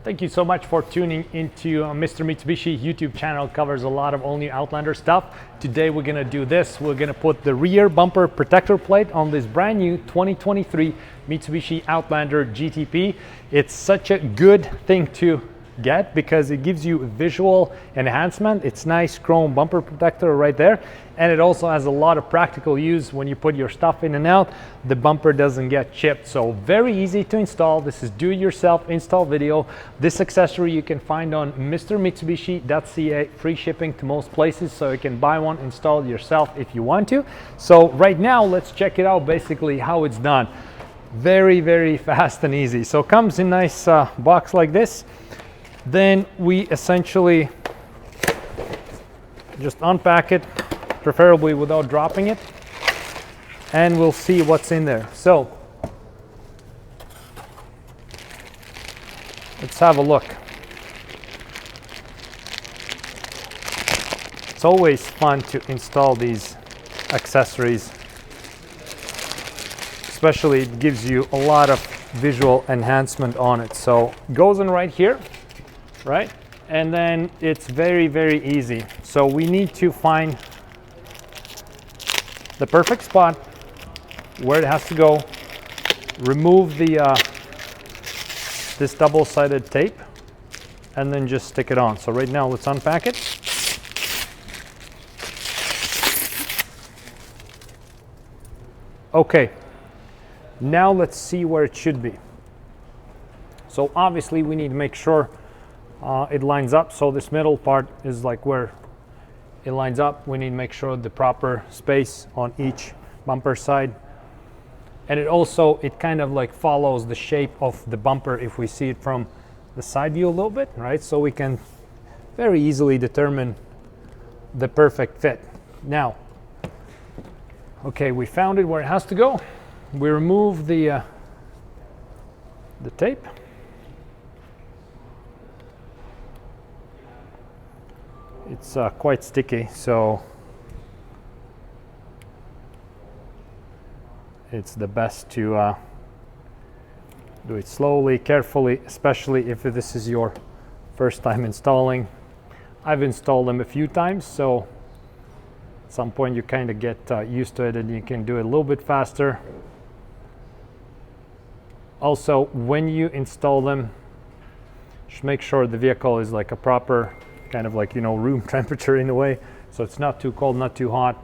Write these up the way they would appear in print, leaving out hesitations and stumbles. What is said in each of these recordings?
Thank you so much for tuning into Mr. Mitsubishi YouTube channel. It covers a lot of all new Outlander stuff. Today we're gonna do this. We're gonna put the rear bumper protector plate on this brand new 2023 Mitsubishi Outlander GTP. It's such a good thing to get because it gives you visual enhancement. It's nice chrome bumper protector right there, and it also has a lot of practical use. When you put your stuff in and out, the bumper doesn't get chipped. So very easy to install. This is do-it-yourself install video. This accessory you can find on mrmitsubishi.ca, free shipping to most places, so you can buy one, install it yourself if you want to. So right now let's check it out, basically how it's done. Very fast and easy. So it comes in a nice box like this. Then we essentially just unpack it, preferably without dropping it, and we'll see what's in there. So let's have a look. It's always fun to install these accessories, especially it gives you a lot of visual enhancement on it. So it goes in right here, right? And then it's very easy. So we need to find the perfect spot where it has to go, remove the this double-sided tape, and then just stick it on. So right now let's unpack it. Okay, now let's see where it should be. So obviously we need to make sure it lines up. So this middle part is like where it lines up. We need to make sure the proper space on each bumper side. And it kind of like follows the shape of the bumper if we see it from the side view a little bit, right? So we can very easily determine the perfect fit. Now, okay, we found it where it has to go. We remove the tape. It's quite sticky, so it's the best to do it slowly, carefully, especially if this is your first time installing. I've installed them a few times, so at some point you kind of get used to it and you can do it a little bit faster. Also, when you install them, just make sure the vehicle is like a proper kind of like, you know, room temperature in a way, so it's not too cold, not too hot.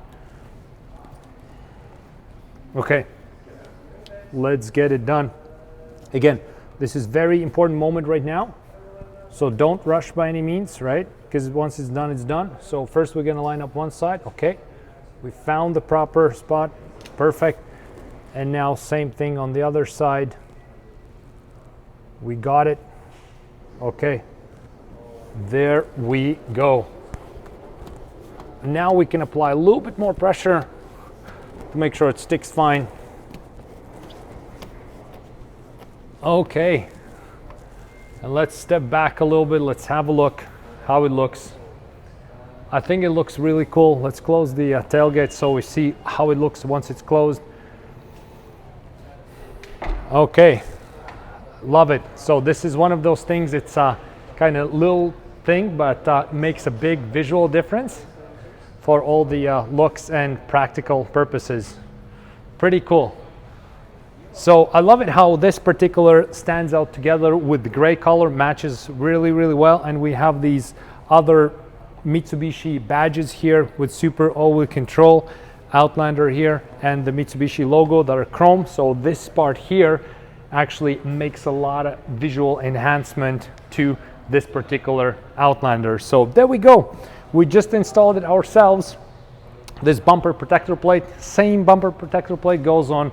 Okay, let's get it done. Again, this is very important moment right now, so don't rush by any means, right? Because once it's done, it's done. So first we're gonna line up one side. Okay, we found the proper spot, perfect. And now same thing on the other side. We got it. Okay, there we go. Now we can apply a little bit more pressure to make sure it sticks fine. Okay, and let's step back a little bit. Let's have a look how it looks. I think it looks really cool. Let's close the tailgate so we see how it looks once it's closed. Okay, love it. So this is one of those things, it's kind of little thing, but makes a big visual difference for all the looks and practical purposes. Pretty cool. So I love it how this particular stands out together with the gray color, matches really well. And we have these other Mitsubishi badges here with Super all-wheel control, Outlander here, and the Mitsubishi logo that are chrome. So this part here actually makes a lot of visual enhancement to this particular Outlander. So there we go. We just installed it ourselves. This bumper protector plate, same bumper protector plate goes on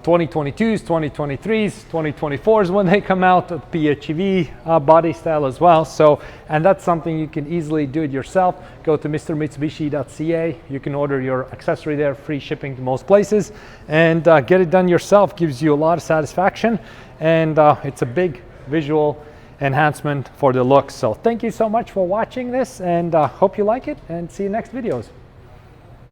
2022s, 2023s, 2024s when they come out, PHEV body style as well. So, and that's something you can easily do it yourself. Go to mrmitsubishi.ca. You can order your accessory there, free shipping to most places, and get it done yourself. Gives you a lot of satisfaction, and it's a big visual enhancement for the look. So thank you so much for watching this, and hope you like it, and see you next videos.